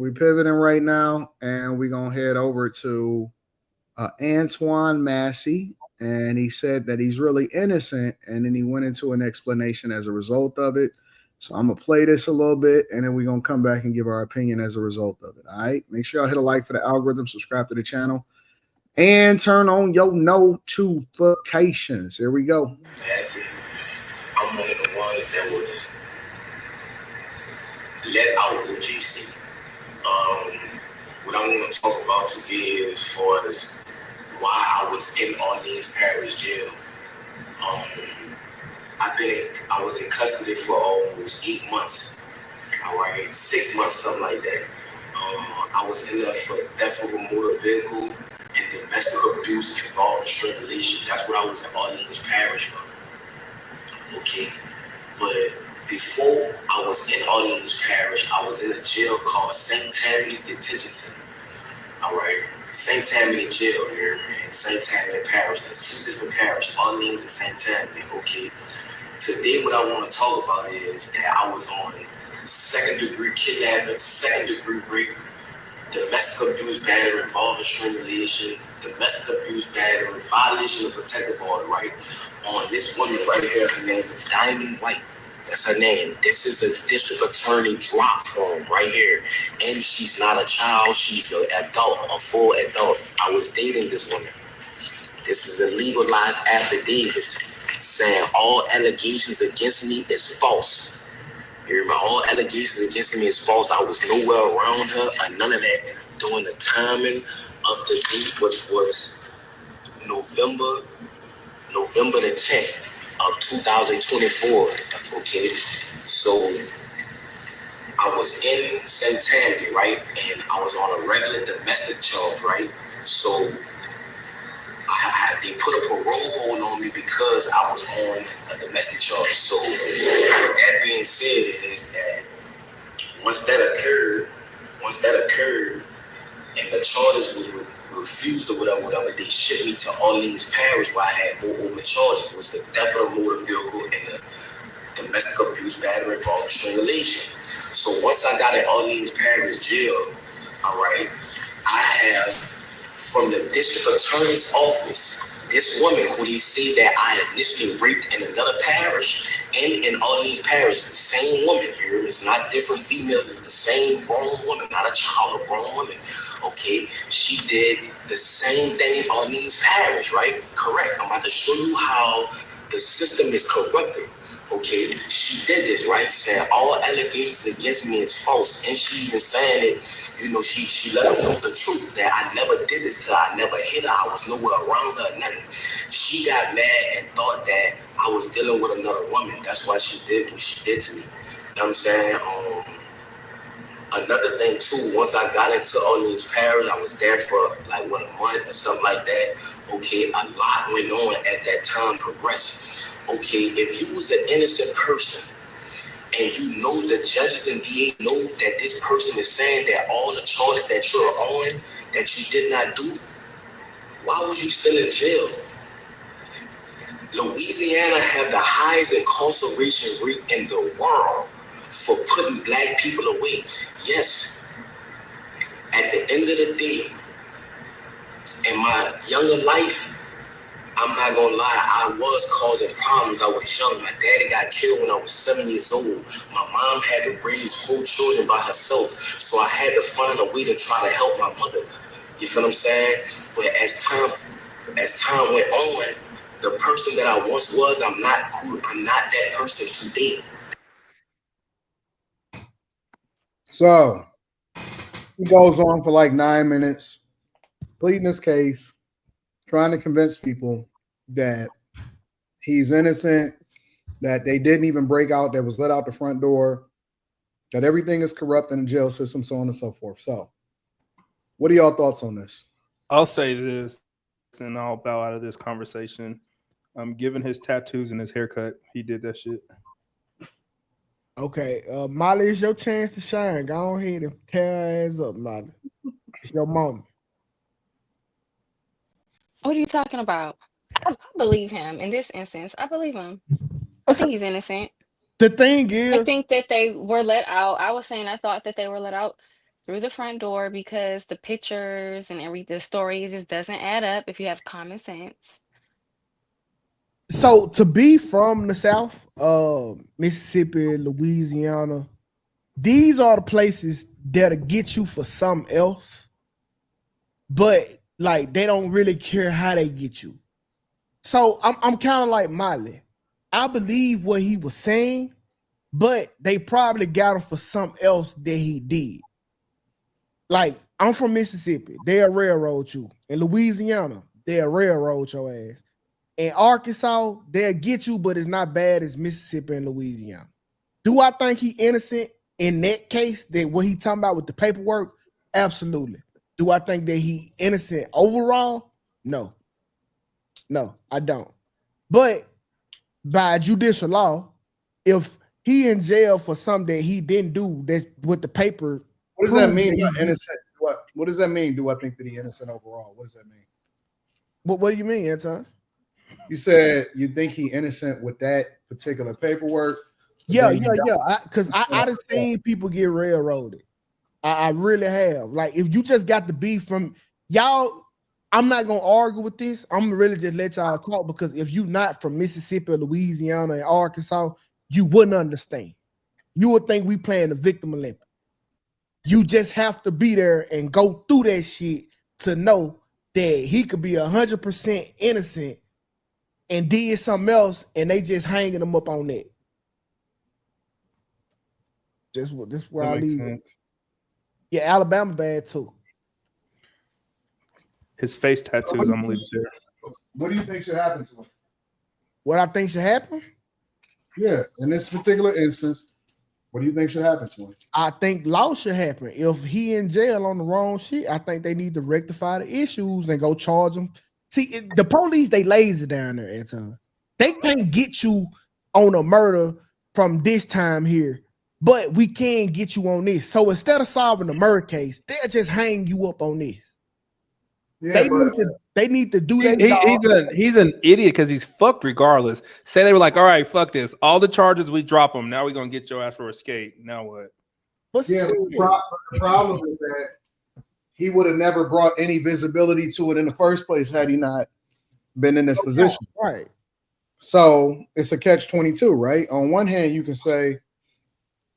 we pivoting right now, and we're gonna head over to Antoine Massey, and he said that he's really innocent, and then he went into an explanation as a result of it. So I'm gonna play this a little bit, and then we're gonna come back and give our opinion as a result of it. All right, make sure y'all hit a like for the algorithm, subscribe to the channel, and turn on your notifications. Here we go. Massey, I'm one of the ones that was let out of GC. What I want to talk about today is as far as why I was in Orleans Parish Jail. I was in custody for almost 8 months. All right, 6 months, something like that. I was in there for theft of a motor vehicle and domestic abuse involving strangulation. That's what I was in Orleans Parish for. Okay, but before I was in Orleans Parish, I was in a jail called St. Tammany Detention Center. All right, St. Tammany Jail here in St. Tammany Parish. There's two different parishes, Orleans and St. Tammany. Okay, today what I want to talk about is that I was on second-degree kidnapping, second-degree rape, domestic abuse, battery involving strangulation, domestic abuse, battery, violation of protective order, right? On this woman right here, her name is Diamond White. That's her name. This is a district attorney drop form right here. And she's not a child, she's an adult, a full adult. I was dating this woman. This is a legalized affidavit saying all allegations against me is false. You remember, all allegations against me is false. I was nowhere around her or none of that during the timing of the date, which was November the 10th of 2024. Okay, so I was in St. Tammany, right? And I was on a regular domestic charge, right? So they put a parole hold on me because I was on a domestic charge. So with that being said, is that once that occurred, and the charges was refused or whatever, they shipped me to Orleans Parish where I had more open charges. It was the theft of a motor vehicle and the domestic abuse, battery, involving strangulation. So once I got in Orleans Parish Jail, all right, I have from the district attorney's office, this woman who they say that I initially raped in another parish and in Orleans Parish, it's the same woman here. It's not different females. It's the same grown woman, not a child, a grown woman. Okay, she did the same thing in Orleans Parish, right? Correct. I'm about to show you how the system is corrupted. Okay, she did this, right? Saying all allegations against me is false. And she even saying it, you know, she let them know the truth that I never did this to her. I never hit her. I was nowhere around her, nothing. She got mad and thought that I was dealing with another woman. That's why she did what she did to me. You know what I'm saying? Another thing too, once I got into Orleans Parish, I was there for like a month or something like that. Okay, a lot went on as that time progressed. Okay, if you was an innocent person and you know the judges and DA know that this person is saying that all the charges that you're on that you did not do, why was you still in jail? Louisiana have the highest incarceration rate in the world for putting black people away. Yes, at the end of the day, in my younger life, I'm not gonna lie, I was causing problems. I was young. My daddy got killed when I was 7 years old. My mom had to raise 4 children by herself, so I had to find a way to try to help my mother. You feel what I'm saying? But as time went on, the person that I once was, I'm not that person today. So he goes on for like 9 minutes, pleading his case, trying to convince people that he's innocent, that they didn't even break out, that was let out the front door, that everything is corrupt in the jail system, so on and so forth. So what are y'all thoughts on this? I'll say this, and I'll bow out of this conversation. Given his tattoos and his haircut, he did that shit. Okay, Molly, it's your chance to shine. Go ahead and tear her ass up, Molly. It's your moment. What are you talking about? I believe him in this instance. I believe him. I think he's innocent. The thing I is, think that they were let out. I was saying I thought that they were let out through the front door because the pictures and the story just doesn't add up if you have common sense. So to be from the South, Mississippi, Louisiana, these are the places that'll get you for something else, but like they don't really care how they get you. So I'm kind of like Miley. I believe what he was saying, but they probably got him for something else that he did. Like, I'm from Mississippi. They'll railroad you. In Louisiana, they'll railroad your ass. In Arkansas, they'll get you, but it's not bad as Mississippi and Louisiana. Do I think he innocent in that case, that what he talking about with the paperwork? Absolutely. Do I think that he innocent overall? No. No, I don't. But by judicial law, if he in jail for something that he didn't do, that's with the paper. What does that mean by innocent? What does that mean? Do I think that he innocent overall? What does that mean? What do you mean, Anton? You said you think he innocent with that particular paperwork. Yeah. Because I done seen people get railroaded. I really have. Like, if you just got the beef from y'all, I'm not gonna argue with this. I'm gonna really just let y'all talk, because if you not from Mississippi, Louisiana, and Arkansas, you wouldn't understand. You would think we playing the victim Olympics. You just have to be there and go through that shit to know that he could be 100% innocent and did something else, and they just hanging him up on that. This where I leave. Sense. Yeah, Alabama bad too. His face tattoos, I'm gonna leave it there. What do you think should happen to him? What I think should happen? Yeah, in this particular instance, what do you think should happen to him? I think law should happen. If he in jail on the wrong shit, I think they need to rectify the issues and go charge him. See, the police, they lazy down there, Anton. They can't get you on a murder from this time here, but we can get you on this. So instead of solving the murder case, they'll just hang you up on this. Yeah, they need to do that. He's an idiot because he's fucked regardless. Say they were like, all right, fuck this. All the charges, we drop them. Now we're going to get your ass for escape. Now what? The problem is that he would have never brought any visibility to it in the first place had he not been in this position. Right. So it's a catch-22, right? On one hand, you can say,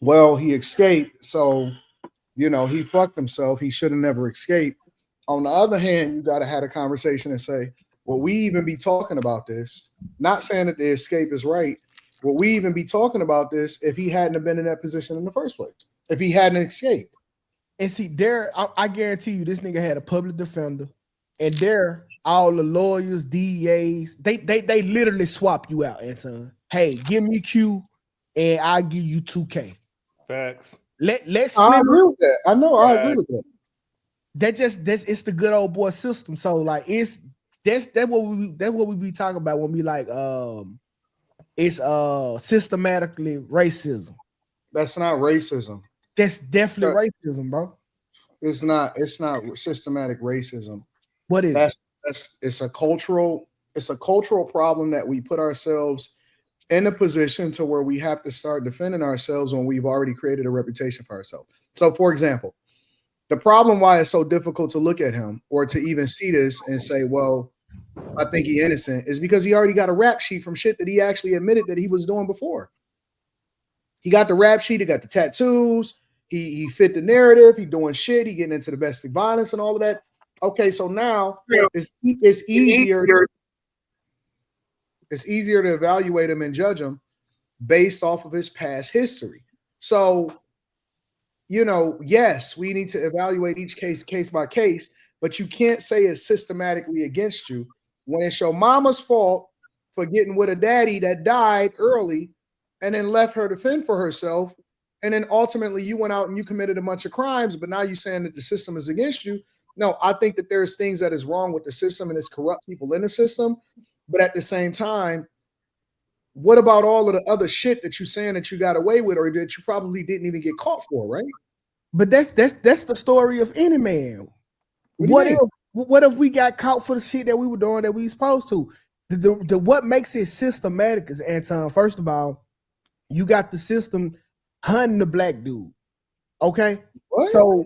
well, he escaped, so, he fucked himself. He should have never escaped. On the other hand, you got to have a conversation and say, will we even be talking about this? Not saying that the escape is right. Will we even be talking about this if he hadn't have been in that position in the first place? If he hadn't escaped? And see, I guarantee you, this nigga had a public defender, and there, all the lawyers, DEAs, they literally swap you out, Anton. Hey, give me Q, and I'll give you 2K. Facts. Let's. I agree with that. I know. I agree with that. It's the good old boy system. So like that's what we be talking about when we like it's systematically racism. That's not racism. That's definitely racism, bro. It's not systematic racism. What is it's a cultural problem that we put ourselves in a position to where we have to start defending ourselves when we've already created a reputation for ourselves. So for example, the problem why it's so difficult to look at him or to even see this and say, well, I think he's innocent is because he already got a rap sheet from shit that he actually admitted that he was doing before. He got the rap sheet, he got the tattoos, he fit the narrative, he doing shit, he getting into domestic violence and all of that. Okay, so now it's easier to evaluate him and judge him based off of his past history. So yes, we need to evaluate each case by case, but you can't say it's systematically against you when it's your mama's fault for getting with a daddy that died early and then left her to fend for herself. And then ultimately you went out and you committed a bunch of crimes, but now you're saying that the system is against you. No, I think that there's things that is wrong with the system and it's corrupt people in the system. But at the same time, what about all of the other shit that you're saying that you got away with or that you probably didn't even get caught for, right? But that's the story of any man. What if we got caught for the shit that we were doing that we supposed to? The what makes it systematic is, Anton, first of all, you got the system hunting the black dude. Okay? What? So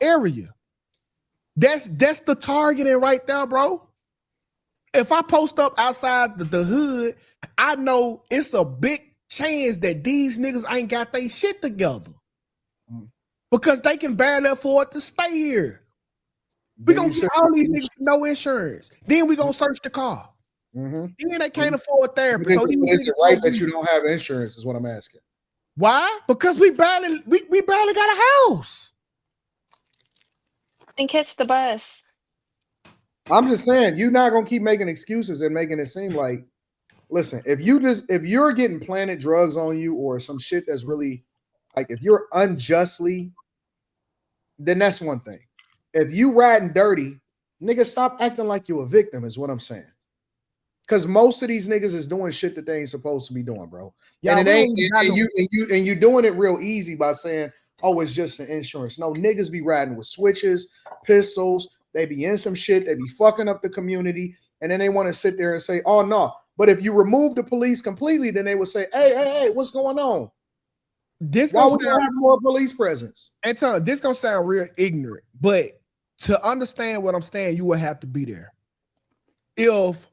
area. That's the targeting right there, bro. If I post up outside the hood, I know it's a big chance that these niggas ain't got their shit together because they can barely afford to stay here. We gonna get all these niggas no insurance. Then we gonna search the car. Then they can't afford therapy. So is it right that you don't have insurance? Is what I'm asking. Why? Because we barely got a house. And catch the bus. I'm just saying, you're not gonna keep making excuses and making it seem like, listen, if you're getting planted drugs on you or some shit that's really like, if you're unjustly, then that's one thing. If you riding dirty, nigga, stop acting like you're a victim, is what I'm saying. Because most of these niggas is doing shit that they ain't supposed to be doing, bro. And it ain't, and you doing it real easy by saying, oh, it's just an insurance. No, niggas be riding with switches, pistols. They be in some shit. They be fucking up the community. And then they want to sit there and say, oh, no. But if you remove the police completely, then they would say, hey, what's going on? Why would you have more police presence? Anton, this gonna sound real ignorant, but to understand what I'm saying, you would have to be there. If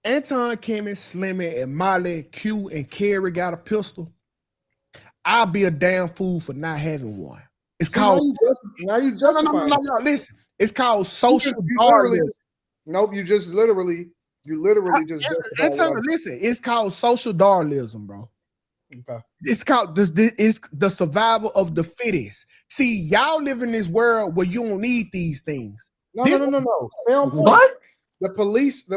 Anton, Kimmy, Slimmy, and Molly, Q, and Kerry got a pistol, I'll be a damn fool for not having one. It's called now you justify. No, listen. It's called social darwinism. Nope, you literally just Anton, listen, it's called social darwinism, bro. Okay. It's called it's the survival of the fittest. See, y'all live in this world where you don't need these things. No. Stay on point. What? The police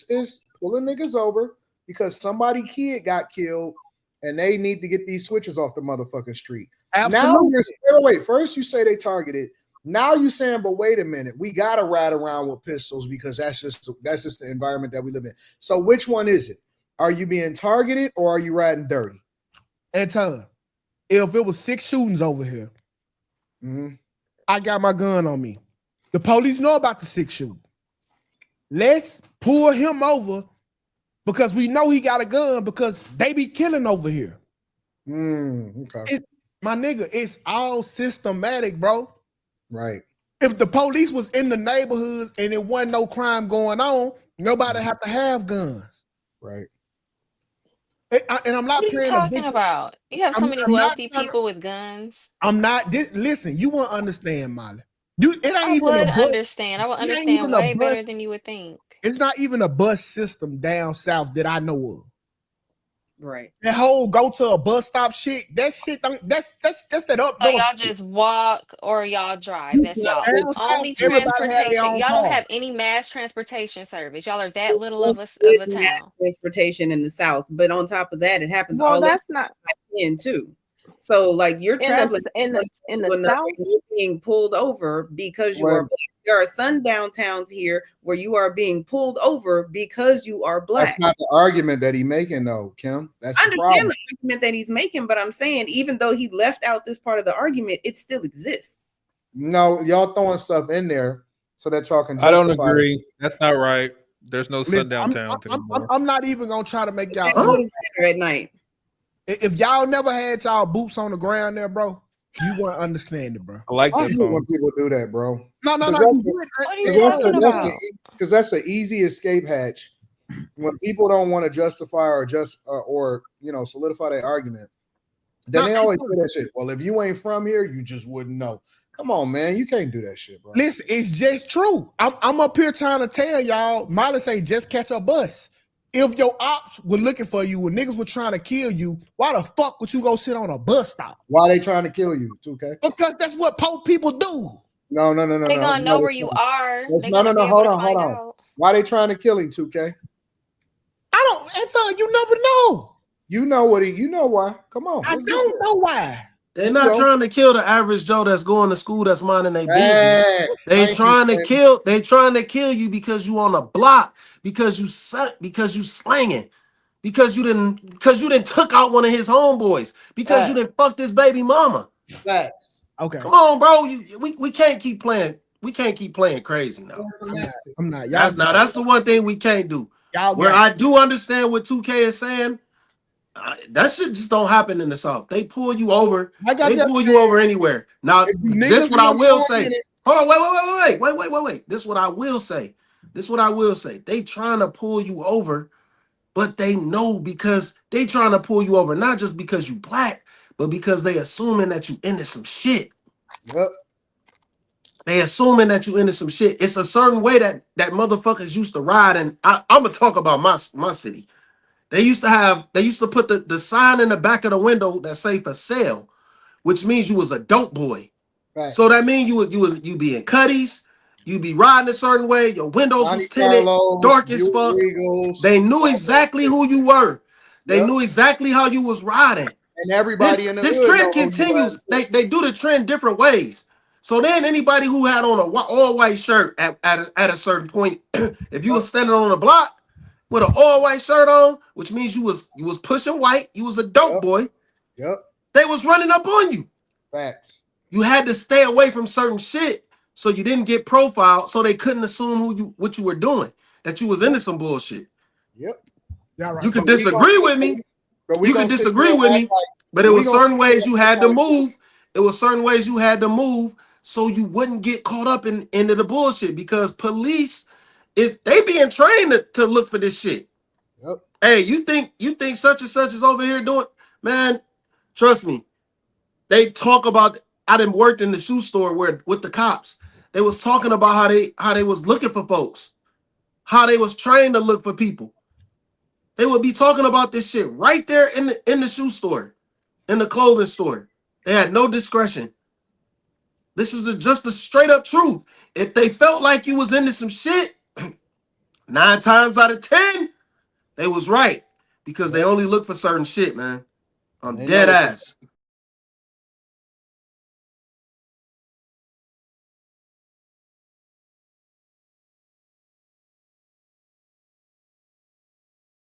is pulling niggas over because somebody kid got killed and they need to get these switches off the motherfucking street. Absolutely. Now wait, first you say they targeted. Now you saying, but wait a minute, we gotta ride around with pistols because that's just the environment that we live in. So which one is it? Are you being targeted or are you riding dirty? Anton, if it was 6 shootings over here, I got my gun on me. The police know about the 6 shooting. Let's pull him over because we know he got a gun because they be killing over here. Okay. My nigga, it's all systematic, bro. Right. If the police was in the neighborhoods and it wasn't no crime going on, nobody have to have guns. Right. And I'm not what are you talking about? You have so many wealthy people with guns. I'm not. Listen, you won't understand, Molly. I would understand way better than you would think. It's not even a bus system down south that I know of. Right. That whole go to a bus stop shit. That shit don't. That's that up. So y'all just walk or y'all drive. That's y'all only transportation. Y'all don't have any mass transportation service. Y'all are that little of a town. Transportation in the south, but on top of that, it happens. Well, that's not in too. So, like, you're traveling in the south, you're being pulled over because you are black. There are sundown towns here where you are being pulled over because you are black. That's not the argument that he's making, though, Kim. That's I understand the argument that he's making, but I'm saying even though he left out this part of the argument, it still exists. No, y'all throwing stuff in there so that y'all can. I don't agree. That's not right. There's no sundown towns anymore. I'm not even gonna try to make y'all at night. If y'all never had y'all boots on the ground there, bro, you won't understand it, bro. I like that song. When people do that, bro. No. What are you talking about? Because that's an easy escape hatch. When people don't want to justify or solidify their argument, then they always say that shit. Well, if you ain't from here, you just wouldn't know. Come on, man, you can't do that shit, bro. Listen, it's just true. I'm up here trying to tell y'all. Molly say just catch a bus. If your ops were looking for you and niggas were trying to kill you, why the fuck would you go sit on a bus stop? Why they trying to kill you, 2K? Because that's what poor people do. No. They gonna know where you are. No. Hold on. Why they trying to kill him, 2K? I don't, Anton, you never know. You know why. Come on. I don't know why. They're not trying to kill the average Joe that's going to school that's minding their business. They trying to kill you because you on the block, because you slanging, because you didn't took out one of his homeboys, because you didn't fuck this baby mama. Facts. Okay. Come on, bro. We can't keep playing. We can't keep playing crazy now. I'm not. That's the one thing we can't do. I do understand what 2K is saying. That shit just don't happen in the South. They pull you over. They pull you you over anywhere. Now, this what I will say. Hold on, wait. This what I will say. They trying to pull you over, but they know because they trying to pull you over not just because you black, but because they assuming that you into some shit. Yep. They assuming that you into some shit. It's a certain way that motherfuckers used to ride, and I'm gonna talk about my city. They used to put the sign in the back of the window that say for sale, which means you was a dope boy. Right. So that means you be in cutties, you be riding a certain way, your windows was tinted, dark as fuck. They knew exactly who you were. They knew exactly how you was riding. And everybody in the this hood trend continues. They do the trend different ways. So then anybody who had on a all white shirt at a certain point, if you was standing on the block with an all white shirt on, which means you was pushing white, you was a dope boy. Yep. They was running up on you. Facts. You had to stay away from certain shit so you didn't get profiled, so they couldn't assume what you were doing, that you was into some bullshit. Yep. Yeah, right. You could disagree with me. But it was certain ways you had to move. It was certain ways you had to move so you wouldn't get caught up into the bullshit, because police they being trained to look for this shit. Yep. Hey, you think such and such is over here doing, man? Trust me. They talk about. I done worked in the shoe store with the cops. They was talking about how they was looking for folks, how they was trained to look for people. They would be talking about this shit right there in the shoe store, in the clothing store. They had no discretion. This is just the straight up truth. If they felt like you was into some shit, 9 times out of 10, they was right, because they only look for certain shit, man. I'm dead ass.